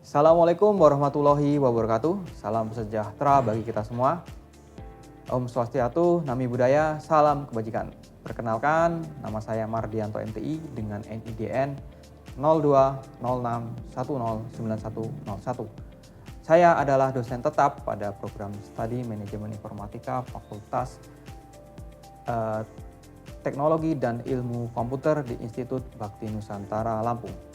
Assalamualaikum warahmatullahi wabarakatuh. Salam sejahtera bagi kita semua. Om Swastiastu, Nami Buddhaya, salam kebajikan. Perkenalkan, nama saya Mardianto MTI dengan NIDN 0206109101. Saya adalah dosen tetap pada program Studi Manajemen Informatika Fakultas Teknologi dan Ilmu Komputer di Institut Bakti Nusantara Lampung.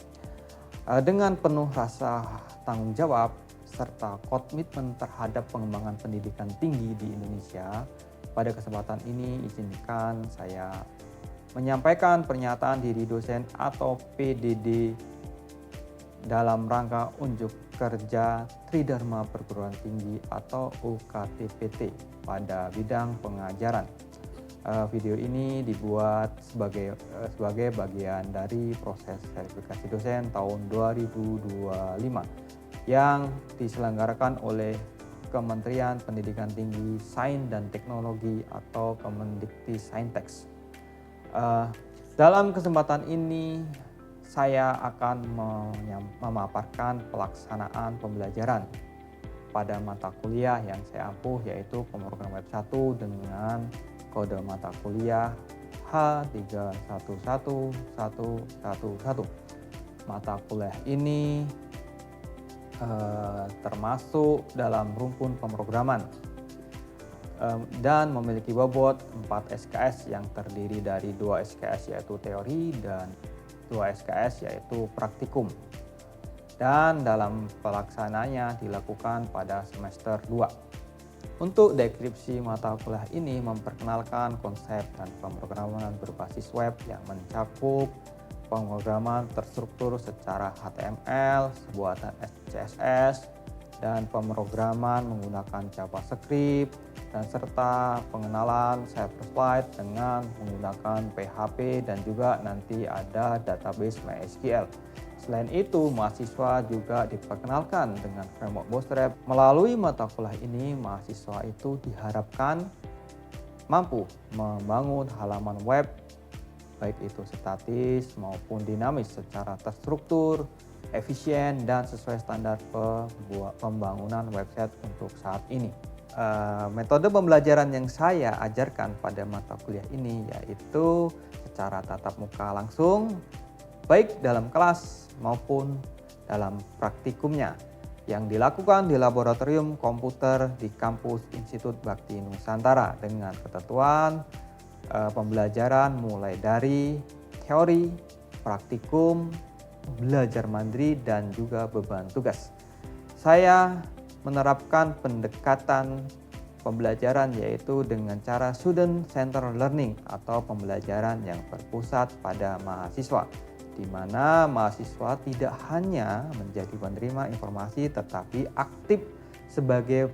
Dengan penuh rasa tanggung jawab serta komitmen terhadap pengembangan pendidikan tinggi di Indonesia, pada kesempatan ini izinkan saya menyampaikan pernyataan diri dosen atau PDD dalam rangka unjuk kerja Tridharma Perguruan Tinggi atau UKTPT pada bidang pengajaran. Video ini dibuat sebagai bagian dari proses verifikasi dosen tahun 2025 yang diselenggarakan oleh Kementerian Pendidikan Tinggi, Sains dan Teknologi atau Kemendikti-Saintek. Dalam kesempatan ini saya akan memaparkan pelaksanaan pembelajaran pada mata kuliah yang saya ampuh, yaitu pemrograman web 1 dengan kode mata kuliah H311111. Mata kuliah ini termasuk dalam rumpun pemrograman dan memiliki bobot 4 SKS yang terdiri dari 2 SKS yaitu teori dan 2 SKS yaitu praktikum. Dan dalam pelaksananya dilakukan pada semester 2. Untuk deskripsi mata kuliah ini memperkenalkan konsep dan pemrograman berbasis web yang mencakup pemrograman terstruktur secara HTML, buatan CSS, dan pemrograman menggunakan JavaScript, dan serta pengenalan server-side dengan menggunakan PHP dan juga nanti ada database MySQL. Selain itu, mahasiswa juga diperkenalkan dengan framework Bootstrap. Melalui mata kuliah ini, mahasiswa itu diharapkan mampu membangun halaman web, baik itu statis maupun dinamis secara terstruktur, efisien, dan sesuai standar pembangunan website untuk saat ini. Metode pembelajaran yang saya ajarkan pada mata kuliah ini yaitu secara tatap muka langsung, baik dalam kelas maupun dalam praktikumnya yang dilakukan di laboratorium komputer di kampus Institut Bakti Nusantara dengan ketentuan pembelajaran mulai dari teori, praktikum, belajar mandiri, dan juga beban tugas. Saya menerapkan pendekatan pembelajaran yaitu dengan cara student centered learning atau pembelajaran yang berpusat pada mahasiswa, di mana mahasiswa tidak hanya menjadi penerima informasi tetapi aktif sebagai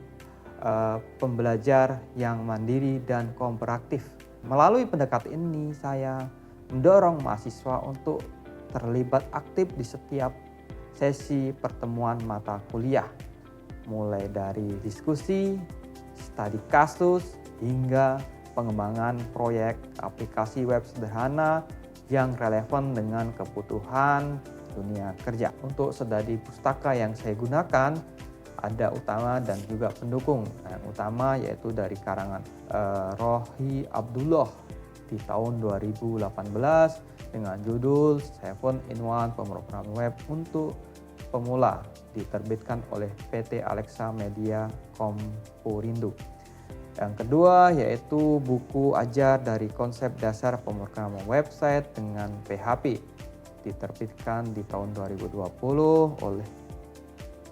pembelajar yang mandiri dan kooperatif. Melalui pendekatan ini saya mendorong mahasiswa untuk terlibat aktif di setiap sesi pertemuan mata kuliah, mulai dari diskusi, studi kasus, hingga pengembangan proyek aplikasi web sederhana yang relevan dengan kebutuhan dunia kerja. Untuk studi pustaka yang saya gunakan ada utama dan juga pendukung. Yang utama yaitu dari karangan Rohi Abdullah di tahun 2018 dengan judul 7-in-1 Pemrograman Web untuk Pemula, diterbitkan oleh PT Alexa Media Komporindo. Yang kedua yaitu buku ajar dari konsep dasar pemrograman website dengan PHP, diterbitkan di tahun 2020 oleh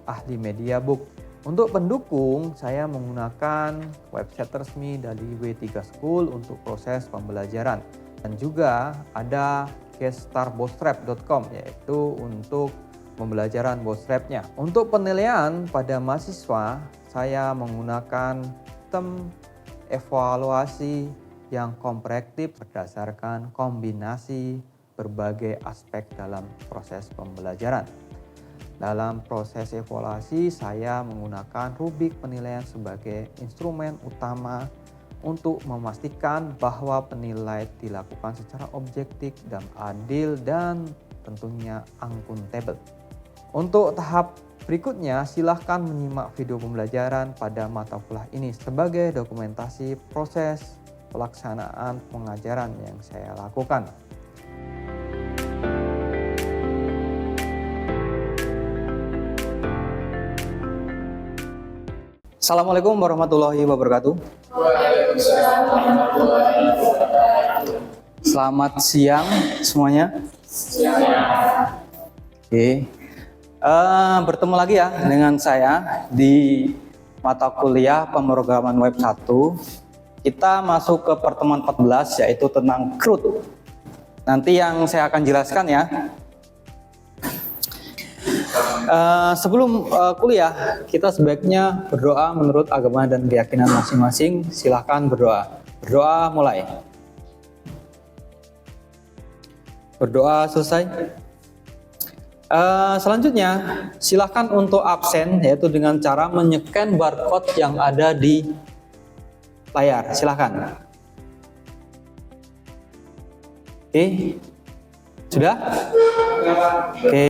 Ahli Media Book. Untuk pendukung, saya menggunakan website resmi dari W3 School untuk proses pembelajaran. Dan juga ada gestarbootstrap.com yaitu untuk pembelajaran Bootstrap-nya. Untuk penilaian pada mahasiswa, saya menggunakan sistem evaluasi yang komprehensif berdasarkan kombinasi berbagai aspek dalam proses pembelajaran. Dalam proses evaluasi, saya menggunakan rubrik penilaian sebagai instrumen utama untuk memastikan bahwa penilaian dilakukan secara objektif dan adil dan tentunya akuntabel. Untuk tahap Berikutnya, silahkan menyimak video pembelajaran pada mata kuliah ini sebagai dokumentasi proses pelaksanaan pengajaran yang saya lakukan. Assalamualaikum warahmatullahi wabarakatuh. Waalaikumsalam warahmatullahi wabarakatuh. Selamat siang semuanya. Oke. Bertemu lagi ya dengan saya di mata kuliah pemrograman web 1. Kita masuk ke pertemuan 14 yaitu tentang CRUD. Nanti yang saya akan jelaskan ya. Sebelum kuliah, kita sebaiknya berdoa menurut agama dan keyakinan masing-masing. Silahkan berdoa. Berdoa mulai. Berdoa selesai. Selanjutnya, silahkan untuk absen, yaitu dengan cara menycan barcode yang ada di layar. Silahkan. Oke, sudah? Oke.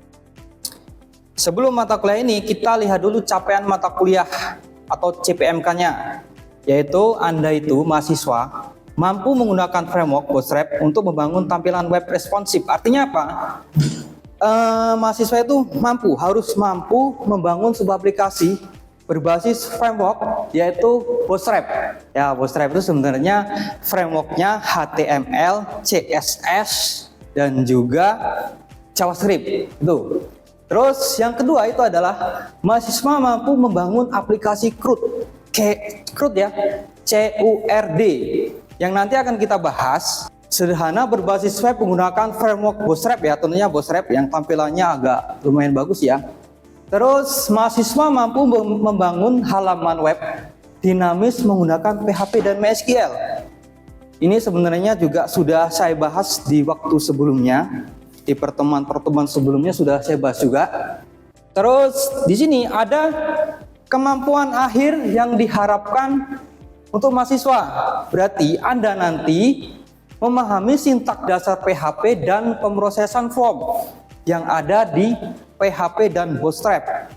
Sebelum mata kuliah ini, kita lihat dulu capaian mata kuliah atau CPMK-nya, yaitu Anda itu mahasiswa mampu menggunakan framework Bootstrap untuk membangun tampilan web responsif. Artinya apa? Mahasiswa itu harus mampu membangun sebuah aplikasi berbasis framework yaitu Bootstrap. Ya, Bootstrap itu sebenarnya frameworknya HTML, CSS, dan juga JavaScript. Itu. Terus yang kedua itu adalah mahasiswa mampu membangun aplikasi CRUD. CRUD ya, CURD. Yang nanti akan kita bahas. Sederhana berbasis web menggunakan framework Bootstrap ya, tentunya Bootstrap yang tampilannya agak lumayan bagus ya. Terus mahasiswa mampu membangun halaman web dinamis menggunakan PHP dan MySQL. Ini sebenarnya juga sudah saya bahas di waktu sebelumnya, di pertemuan-pertemuan sebelumnya sudah saya bahas juga. Terus di sini ada kemampuan akhir yang diharapkan untuk mahasiswa. Berarti Anda nanti memahami sintak dasar PHP dan pemrosesan form yang ada di PHP dan Bootstrap.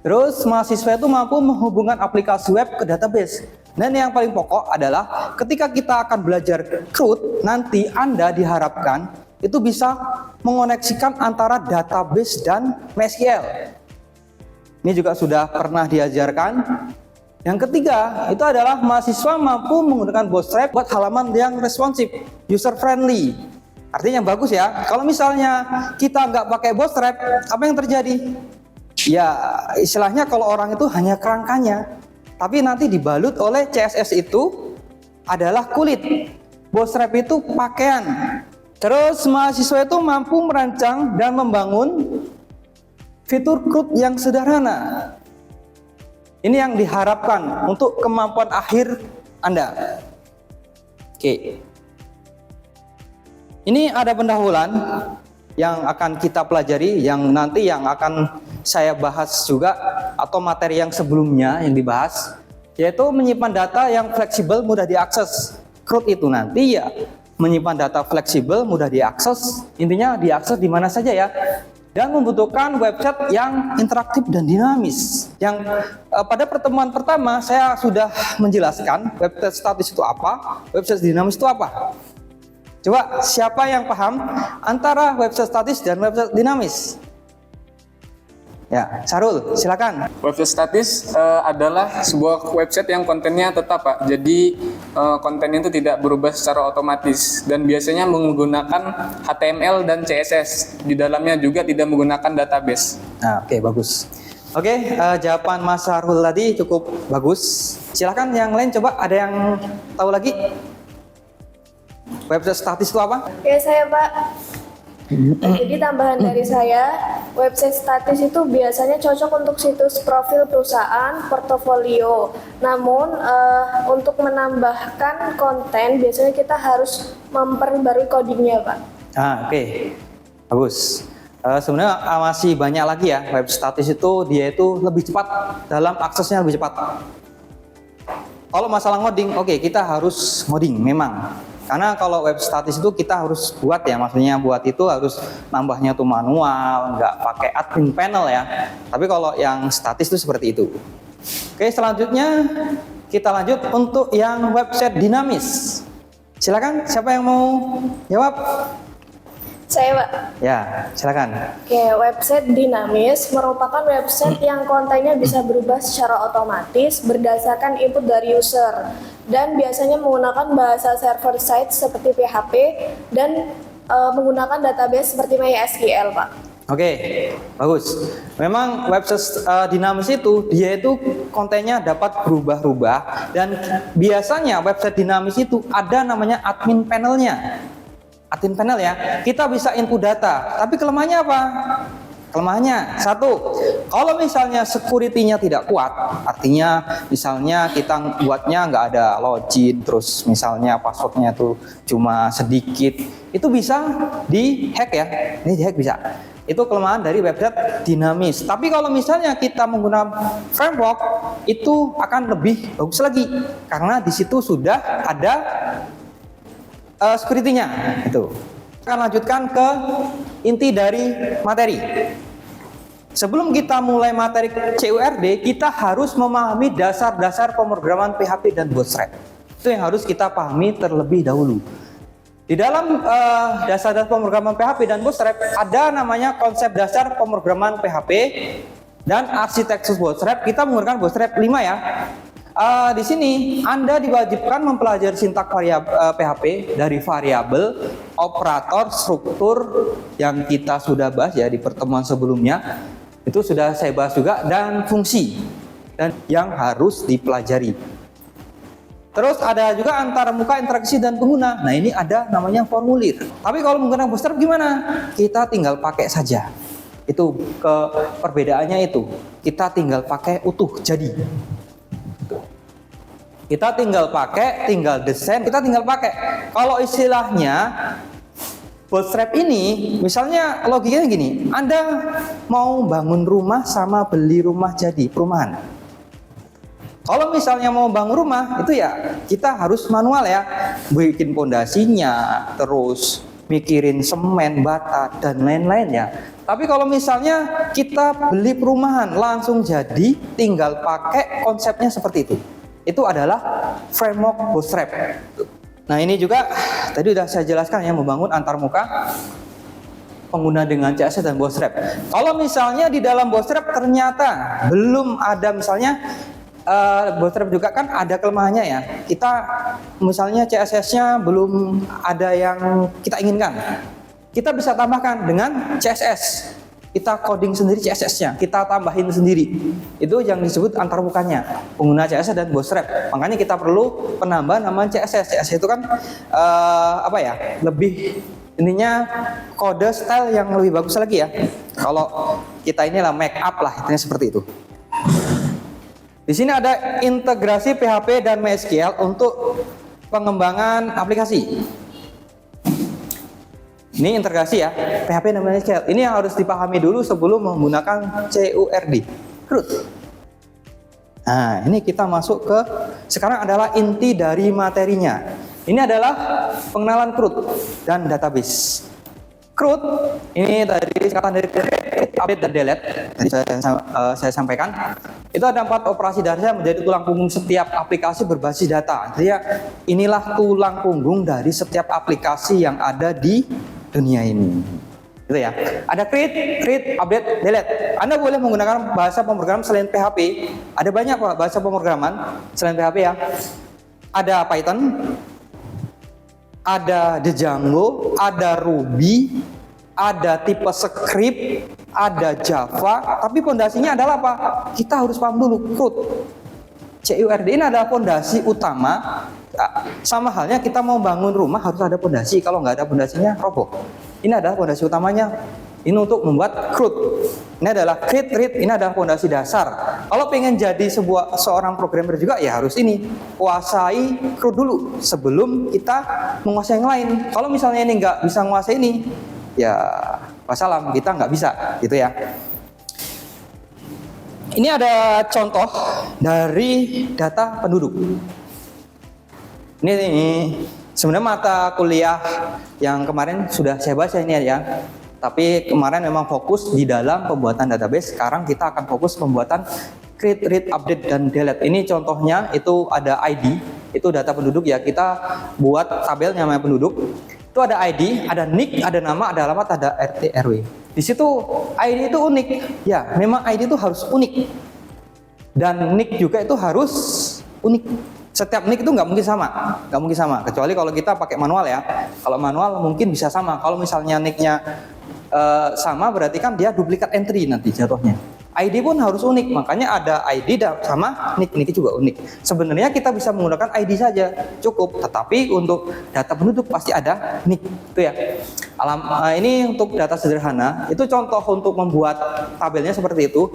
Terus mahasiswa itu mampu menghubungkan aplikasi web ke database. Dan yang paling pokok adalah ketika kita akan belajar CRUD, nanti Anda diharapkan itu bisa mengoneksikan antara database dan MySQL. Ini juga sudah pernah diajarkan. Yang ketiga, itu adalah mahasiswa mampu menggunakan Bootstrap buat halaman yang responsif, user friendly. Artinya yang bagus ya. Kalau misalnya kita nggak pakai Bootstrap, apa yang terjadi? Ya, istilahnya kalau orang itu hanya kerangkanya, tapi nanti dibalut oleh CSS itu adalah kulit. Bootstrap itu pakaian. Terus mahasiswa itu mampu merancang dan membangun fitur CRUD yang sederhana. Ini yang diharapkan untuk kemampuan akhir Anda. Oke. Ini ada pendahuluan yang akan kita pelajari, yang nanti yang akan saya bahas juga, atau materi yang sebelumnya yang dibahas, yaitu menyimpan data yang fleksibel mudah diakses. CRUD itu nanti ya menyimpan data fleksibel mudah diakses, intinya diakses di mana saja ya. Dan membutuhkan website yang interaktif dan dinamis. Yang pada pertemuan pertama saya sudah menjelaskan website statis itu apa, website dinamis itu apa. Coba siapa yang paham antara website statis dan website dinamis? Ya, Sarul, silakan. Website statis adalah sebuah website yang kontennya tetap, Pak. Jadi kontennya itu tidak berubah secara otomatis dan biasanya menggunakan HTML dan CSS. Di dalamnya juga tidak menggunakan database. Nah, oke, bagus. Oke, jawaban Mas Sarul tadi cukup bagus. Silakan yang lain, coba ada yang tahu lagi? Website statis itu apa? Oke, saya Pak. Jadi tambahan dari saya, website statis itu biasanya cocok untuk situs profil perusahaan, portofolio. Namun untuk menambahkan konten biasanya kita harus memperbarui codingnya, Pak. Oke. Bagus. Sebenarnya masih banyak lagi ya web statis itu, dia itu lebih cepat dalam aksesnya, lebih cepat. Kalau masalah ngoding, oke, kita harus ngoding memang. Karena kalau web statis itu kita harus buat ya, maksudnya buat itu harus nambahnya tuh manual, nggak pakai admin panel ya. Tapi kalau yang statis itu seperti itu. Oke, selanjutnya kita lanjut untuk yang website dinamis. Silakan, siapa yang mau jawab? Saya, Pak. Ya, silakan. Oke, website dinamis merupakan website yang kontennya bisa berubah secara otomatis berdasarkan input dari user dan biasanya menggunakan bahasa server side seperti PHP dan menggunakan database seperti MySQL, Pak. Oke, bagus. Memang website dinamis itu dia itu kontennya dapat berubah-ubah dan biasanya website dinamis itu ada namanya admin panelnya. Admin panel ya, kita bisa input data, tapi kelemahannya apa? Kelemahannya satu, kalau misalnya security-nya tidak kuat, artinya misalnya kita buatnya nggak ada login, terus misalnya passwordnya tuh cuma sedikit, itu bisa dihack ya, ini dihack bisa. Itu kelemahan dari website dinamis. Tapi kalau misalnya kita menggunakan framework, itu akan lebih bagus lagi, karena di situ sudah ada security-nya itu. Kita akan lanjutkan ke inti dari materi. Sebelum kita mulai materi CURD, kita harus memahami dasar-dasar pemrograman PHP dan Bootstrap. Itu yang harus kita pahami terlebih dahulu. Di dalam dasar-dasar pemrograman PHP dan Bootstrap ada namanya konsep dasar pemrograman PHP dan arsitektur Bootstrap. Kita menggunakan Bootstrap 5 ya. Di sini Anda diwajibkan mempelajari sintak PHP dari variabel, operator, struktur yang kita sudah bahas ya di pertemuan sebelumnya. Itu sudah saya bahas juga, dan fungsi dan yang harus dipelajari. Terus ada juga antarmuka, interaksi dan pengguna. Nah, ini ada namanya formulir. Tapi kalau menggunakan Bootstrap gimana? Kita tinggal pakai saja. Itu perbedaannya itu. Kita tinggal pakai utuh jadi. Kita tinggal pakai, tinggal desain, kita tinggal pakai. Kalau istilahnya Bootstrap ini, misalnya logikanya gini, Anda mau bangun rumah sama beli rumah jadi perumahan. Kalau misalnya mau bangun rumah, itu ya kita harus manual ya, bikin pondasinya, terus mikirin semen, bata, dan lain-lain ya. Tapi kalau misalnya kita beli perumahan langsung jadi, tinggal pakai konsepnya seperti itu. Itu adalah framework Bootstrap. Nah, ini juga tadi sudah saya jelaskan ya, membangun antarmuka pengguna dengan CSS dan Bootstrap. Kalau misalnya di dalam Bootstrap ternyata belum ada, misalnya Bootstrap juga kan ada kelemahannya ya. Kita misalnya CSS-nya belum ada yang kita inginkan. Kita bisa tambahkan dengan CSS. Kita coding sendiri CSS-nya, kita tambahin sendiri. Itu yang disebut antarmukanya, pengguna CSS dan Bootstrap. Makanya kita perlu penambahan nama CSS. CSS itu kan apa ya? Lebih ininya kode style yang lebih bagus lagi ya. Kalau kita inilah make up lah, intinya seperti itu. Di sini ada integrasi PHP dan MySQL untuk pengembangan aplikasi. Ini integrasi ya, PHP dan MySQL. Ini yang harus dipahami dulu sebelum menggunakan CURD. CRUD. Nah, ini kita masuk ke, sekarang adalah inti dari materinya. Ini adalah pengenalan CRUD dan database. CRUD ini tadi singkatan dari update dan delete. Tadi saya sampaikan. Itu ada 4 operasi dasar menjadi tulang punggung setiap aplikasi berbasis data. Jadi inilah tulang punggung dari setiap aplikasi yang ada di dunia ini. Gitu ya. Ada create, update, delete. Anda boleh menggunakan bahasa pemrograman selain PHP. Ada banyak Pak bahasa pemrograman selain PHP ya. Ada Python, ada Django, ada Ruby, ada tipe script, ada Java, tapi fondasinya adalah apa? Kita harus paham dulu CRUD. CURD ini adalah fondasi utama. Sama halnya kita mau bangun rumah harus ada fondasi. Kalau nggak ada fondasinya roboh. Ini adalah fondasi utamanya. Ini untuk membuat CRUD. Ini adalah create, read. Ini adalah fondasi dasar. Kalau pengen jadi seorang programmer juga ya harus ini kuasai CRUD dulu sebelum kita menguasai yang lain. Kalau misalnya ini nggak bisa menguasai ini, ya wassalam, kita nggak bisa gitu ya. Ini ada contoh dari data penduduk. Ini Sebenarnya mata kuliah yang kemarin sudah saya baca ini ya. Tapi kemarin memang fokus di dalam pembuatan database. Sekarang kita akan fokus pembuatan create, read, update, dan delete. Ini contohnya itu ada ID, itu data penduduk ya. Kita buat tabel namanya penduduk. Itu ada ID, ada NIK, ada nama, ada alamat, ada RT, RW. Di situ ID itu unik. Ya, memang ID itu harus unik. Dan NIK juga itu harus unik. Setiap NIK itu nggak mungkin sama, kecuali kalau kita pakai manual ya. Kalau manual mungkin bisa sama. Kalau misalnya NIK-nya sama, berarti kan dia duplikat entry nanti jatuhnya. ID pun harus unik, makanya ada ID sama NIK juga unik. Sebenarnya kita bisa menggunakan ID saja cukup, tetapi untuk data penduduk pasti ada NIK, itu ya. Ini untuk data sederhana, itu contoh untuk membuat tabelnya seperti itu.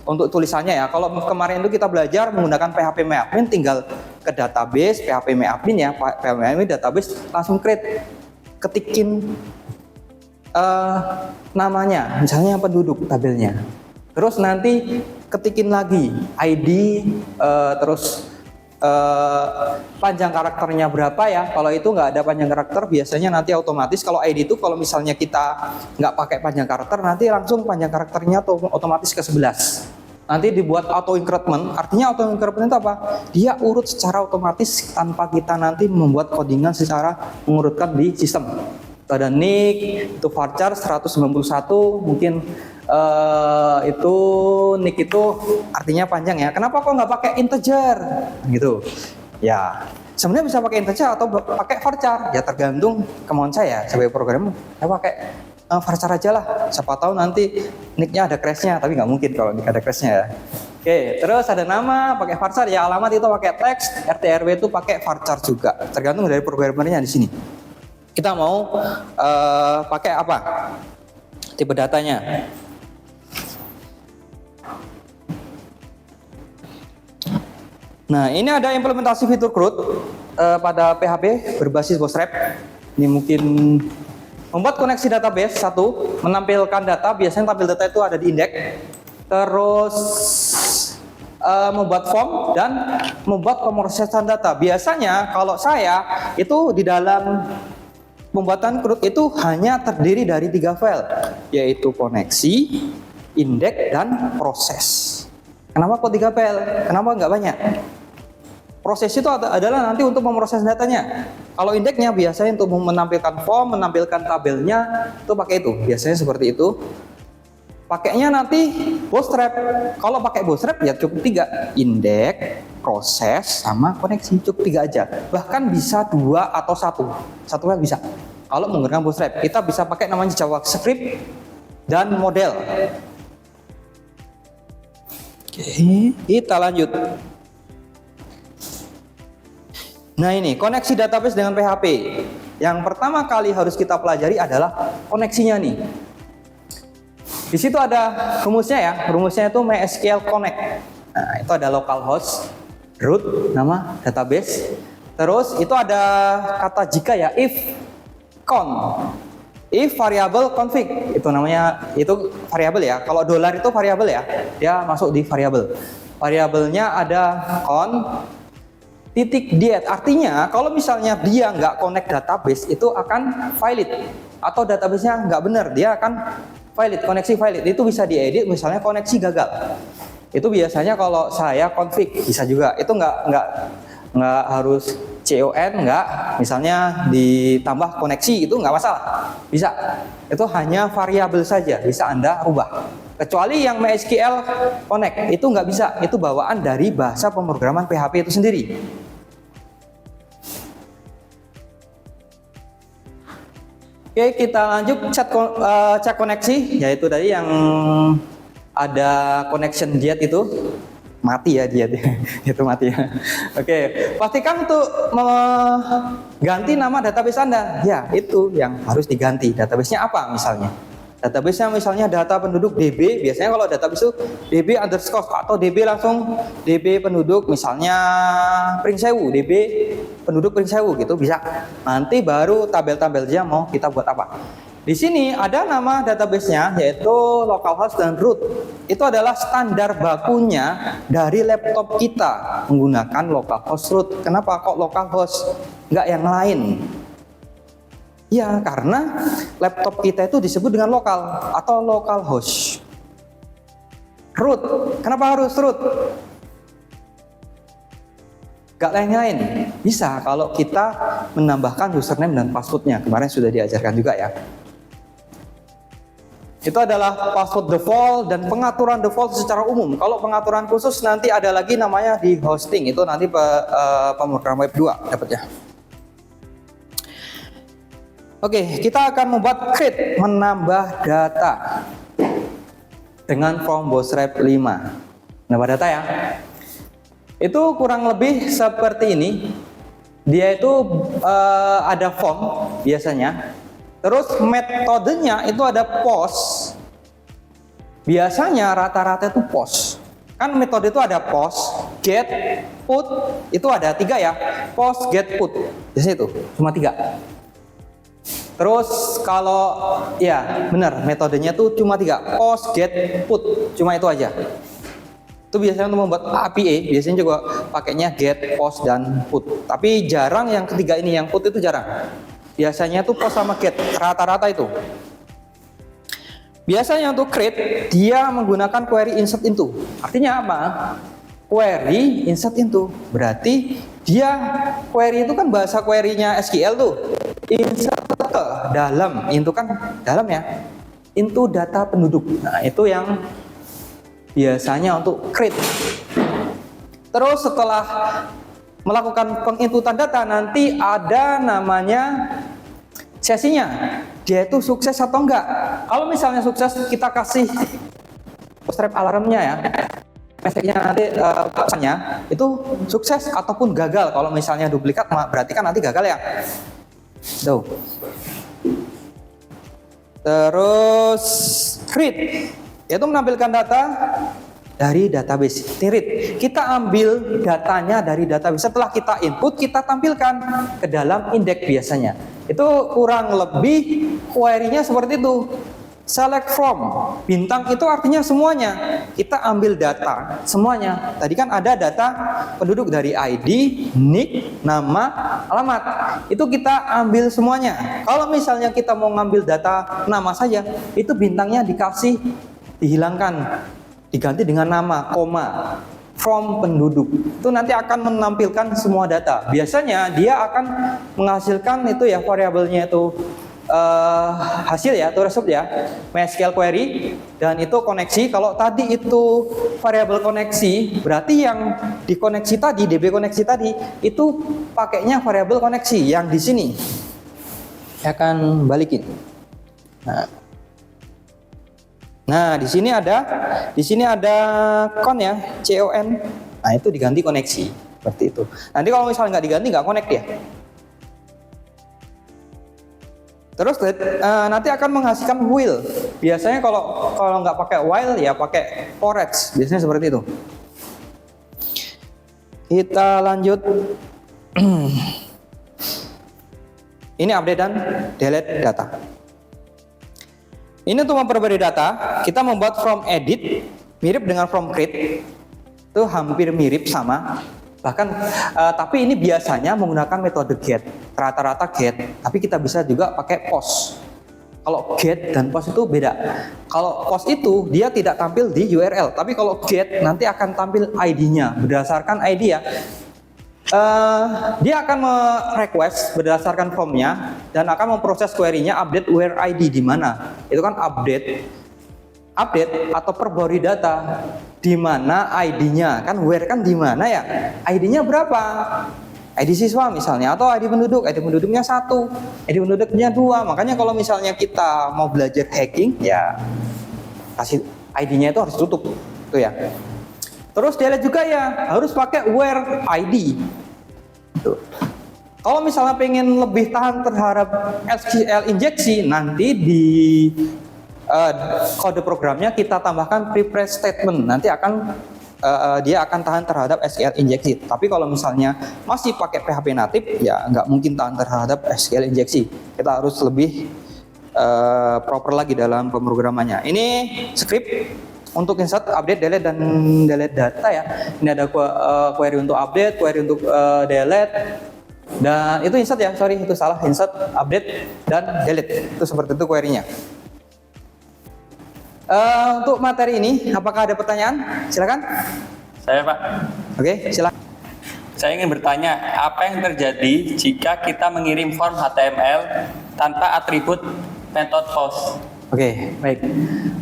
Untuk tulisannya ya, kalau kemarin itu kita belajar menggunakan PHP MyAdmin, tinggal ke database PHP MyAdmin ya, PHP MyAdmin database langsung create, ketikin namanya, misalnya penduduk tabelnya. Terus nanti ketikin lagi ID, terus panjang karakternya berapa ya. Kalau itu nggak ada panjang karakter, biasanya nanti otomatis. Kalau ID itu kalau misalnya kita nggak pakai panjang karakter, nanti langsung panjang karakternya otomatis ke 11. Nanti dibuat auto increment. Artinya auto increment itu apa? Dia urut secara otomatis tanpa kita nanti membuat codingan secara mengurutkan di sistem. Ada NIK, itu varchar 191, mungkin itu NIK itu artinya panjang ya. Kenapa kok nggak pakai integer gitu? Ya, sebenarnya bisa pakai integer atau pakai varchar. Ya tergantung kemauan saya sebagai programmer. Saya pakai varchar aja lah. Siapa tahu nanti NIK-nya ada crash-nya, tapi nggak mungkin kalau NIK ada crash-nya ya. Oke, terus ada nama pakai varchar ya, alamat itu pakai teks, RT RW itu pakai varchar juga. Tergantung dari programmernya di sini. Kita mau pakai apa? Tipe datanya. Nah, ini ada implementasi fitur CRUD pada PHP berbasis Bootstrap. Ini mungkin membuat koneksi database satu, menampilkan data. Biasanya tampil data itu ada di indeks. Terus membuat form dan membuat pemrosesan data. Biasanya kalau saya itu di dalam pembuatan CRUD itu hanya terdiri dari 3 file, yaitu koneksi, indeks, dan proses. Kenapa kok 3 file? Kenapa nggak banyak? Proses itu adalah nanti untuk memproses datanya. Kalau indeksnya biasanya untuk menampilkan form, menampilkan tabelnya, itu pakai itu. Biasanya seperti itu. Pakainya nanti Bootstrap. Kalau pakai Bootstrap ya cukup 3, indeks, proses, sama koneksi, cukup 3 aja. Bahkan bisa 2 atau 1 file bisa. Kalau menggunakan Bootstrap, kita bisa pakai namanya JavaScript dan model. Oke, kita lanjut. Nah ini koneksi database dengan PHP. Yang pertama kali harus kita pelajari adalah koneksinya nih. Di situ ada rumusnya ya. Rumusnya itu MySQL Connect. Nah, itu ada localhost, root, nama database. Terus itu ada kata jika ya, if variable config. Itu namanya, itu variabel ya. Kalau dolar itu variabel ya. Dia masuk di variabel. Variabelnya ada .diet. Artinya kalau misalnya dia nggak connect database itu akan valid. Atau databasenya nggak benar, dia akan valid, koneksi valid. Itu bisa diedit, misalnya koneksi gagal. Itu biasanya kalau saya config bisa juga. Itu nggak harus CON, nggak. Misalnya ditambah koneksi itu nggak masalah, bisa. Itu hanya variabel saja, bisa Anda ubah. Kecuali yang MySQL Connect itu nggak bisa. Itu bawaan dari bahasa pemrograman PHP itu sendiri. Oke, kita lanjut cek koneksi, yaitu tadi yang ada connection diet itu mati ya, diet itu mati ya. Oke, pastikan untuk mengganti nama database Anda. Ya, itu yang harus diganti. Database-nya apa misalnya? Database-nya misalnya data penduduk DB, biasanya kalau database itu DB underscore atau DB langsung DB penduduk, misalnya Pringsewu, DB penduduk Pringsewu gitu bisa. Nanti baru tabel-tabelnya mau kita buat apa? Di sini ada nama database-nya yaitu localhost dan root. Itu adalah standar bakunya dari laptop kita menggunakan localhost root. Kenapa kok localhost? Nggak yang lain. Ya, karena laptop kita itu disebut dengan lokal atau localhost. Root. Kenapa harus root? Gak lain-lain. Bisa kalau kita menambahkan username dan passwordnya. Kemarin sudah diajarkan juga ya. Itu adalah password default dan pengaturan default secara umum. Kalau pengaturan khusus nanti ada lagi namanya di hosting. Itu nanti pemrogram web 2 dapatnya. Oke, kita akan membuat create, menambah data dengan form Bootstrap 5. Menambah data ya. Itu kurang lebih seperti ini. Dia itu ada form biasanya. Terus metodenya itu ada post. Biasanya rata-rata itu post. Kan metode itu ada post, get, put. Itu ada 3 ya. Post, get, put. Biasanya itu cuma 3. Terus kalau ya benar metodenya tuh cuma 3. Post, get, put. Cuma itu aja. Itu biasanya untuk membuat API, biasanya juga pakainya get, post, dan put. Tapi jarang yang ketiga ini, yang put itu jarang. Biasanya tuh post sama get, rata-rata itu. Biasanya untuk create, dia menggunakan query insert into. Artinya apa? Query insert into. Berarti dia query itu kan bahasa query-nya SQL tuh. Insert ke dalam, into kan dalam ya. Into data penduduk. Nah, itu yang biasanya untuk create. Terus setelah melakukan penginputan data, nanti ada namanya sesinya. Dia itu sukses atau enggak. Kalau misalnya sukses, kita kasih Bootstrap alarmnya ya. Message-nya nanti pesannya itu sukses ataupun gagal. Kalau misalnya duplikat, berarti kan nanti gagal ya. Tuh. Terus read, yaitu menampilkan data dari database. Read, kita ambil datanya dari database. Setelah kita input, kita tampilkan ke dalam indeks biasanya. Itu kurang lebih query-nya seperti itu. Select from, bintang itu artinya semuanya. Kita ambil data semuanya. Tadi kan ada data penduduk dari ID, nick, nama, alamat. Itu kita ambil semuanya. Kalau misalnya kita mau ngambil data nama saja, itu bintangnya dihilangkan, diganti dengan nama, koma, from penduduk. Itu nanti akan menampilkan semua data. Biasanya dia akan menghasilkan itu ya, variabelnya itu hasil ya, atau result ya, MySQL query, dan itu koneksi. Kalau tadi itu variabel koneksi, berarti yang dikoneksi tadi, DB koneksi tadi, itu pakainya variabel koneksi yang di sini. Saya akan balikin. Nah, di sini ada con ya, con. Nah, itu diganti koneksi seperti itu. Nanti kalau misalnya nggak diganti, nggak connect ya. Terus nanti akan menghasilkan while. Biasanya kalau nggak pakai while ya pakai for each. Biasanya seperti itu. Kita lanjut. Ini update dan delete data. Ini untuk memperbarui data, kita membuat from edit mirip dengan from create. Itu hampir mirip sama. Bahkan tapi ini biasanya menggunakan metode get, rata-rata get, tapi kita bisa juga pakai post. Kalau get dan post itu beda. Kalau post itu dia tidak tampil di URL, tapi kalau get nanti akan tampil ID-nya berdasarkan ID ya. Dia akan request berdasarkan formnya dan akan memproses query-nya update where ID di mana. Itu kan update atau perbarui data di mana ID-nya, kan where kan di mana ya, ID-nya berapa, ID siswa misalnya, atau ID penduduknya 1, ID penduduknya 2. Makanya kalau misalnya kita mau belajar hacking ya kasih ID-nya itu harus tutup itu ya. Terus delete juga ya, harus pakai where ID tuh. Kalau misalnya pengen lebih tahan terhadap SQL injeksi, nanti di kode programnya kita tambahkan prepress statement. Nanti dia akan tahan terhadap SQL injeksi. Tapi kalau misalnya masih pakai PHP native, ya nggak mungkin tahan terhadap SQL injeksi. Kita harus lebih proper lagi dalam pemrogramannya. Ini script untuk insert, update, delete, dan delete data ya. Ini ada query untuk update, query untuk delete, dan itu insert ya, sorry itu salah, insert, update, dan delete. Itu seperti itu query-nya. Untuk materi ini, apakah ada pertanyaan? Silakan. Saya Pak. Oke, silakan. Saya ingin bertanya, apa yang terjadi jika kita mengirim form HTML tanpa atribut method post? Oke, baik.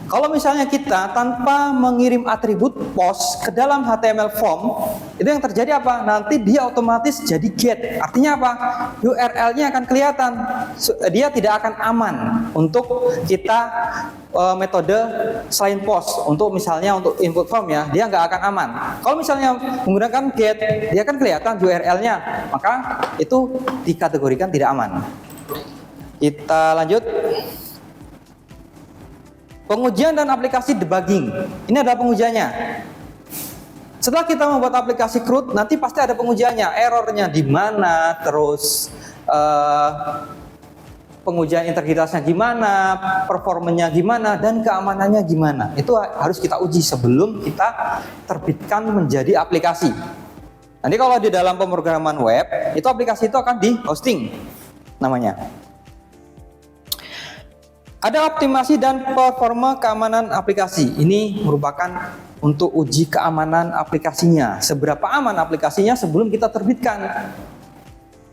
Kalau misalnya kita tanpa mengirim atribut post ke dalam HTML form, itu yang terjadi apa? Nanti dia otomatis jadi get. Artinya apa? URL-nya akan kelihatan. Dia tidak akan aman untuk kita metode selain post. Untuk misalnya untuk input form ya, dia nggak akan aman. Kalau misalnya menggunakan get, dia akan kelihatan URL-nya, maka itu dikategorikan tidak aman. Kita lanjut. Pengujian dan aplikasi debugging. Ini adalah pengujiannya. Setelah kita membuat aplikasi CRUD, nanti pasti ada pengujiannya. Errornya di mana, terus pengujian integritasnya gimana, performanya gimana, dan keamanannya gimana. Itu harus kita uji sebelum kita terbitkan menjadi aplikasi. Nanti kalau di dalam pemrograman web, itu aplikasi itu akan di hosting namanya. Ada optimasi dan performa keamanan aplikasi. Ini merupakan untuk uji keamanan aplikasinya. Seberapa aman aplikasinya sebelum kita terbitkan.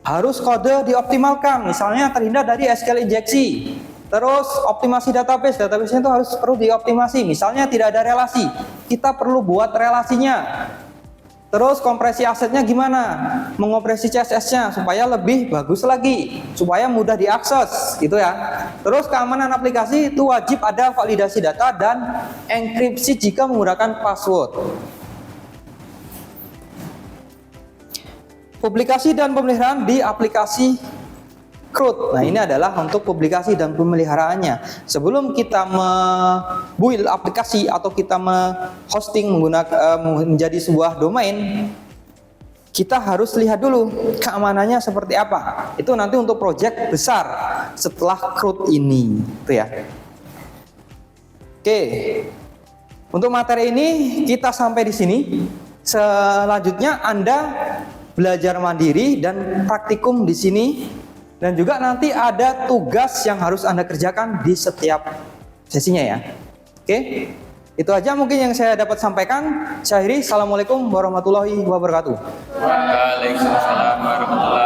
Harus kode dioptimalkan, misalnya terhindar dari SQL injeksi. Terus optimasi database, database-nya itu harus perlu dioptimasi. Misalnya tidak ada relasi, kita perlu buat relasinya. Terus kompresi asetnya gimana? Mengopresi CSS-nya supaya lebih bagus lagi, supaya mudah diakses, gitu ya. Terus keamanan aplikasi itu wajib ada validasi data dan enkripsi jika menggunakan password. Publikasi dan pemeliharaan di aplikasi CRUD. Nah, ini adalah untuk publikasi dan pemeliharaannya. Sebelum kita membuild aplikasi atau kita hosting menggunakan menjadi sebuah domain, kita harus lihat dulu keamanannya seperti apa. Itu nanti untuk project besar setelah CRUD ini, itu ya. Oke. Untuk materi ini kita sampai di sini. Selanjutnya Anda belajar mandiri dan praktikum di sini. Dan juga nanti ada tugas yang harus Anda kerjakan di setiap sesinya ya. Oke, itu aja mungkin yang saya dapat sampaikan. Saya akhiri. Assalamualaikum warahmatullahi wabarakatuh. Waalaikumsalam warahmatullahi wabarakatuh.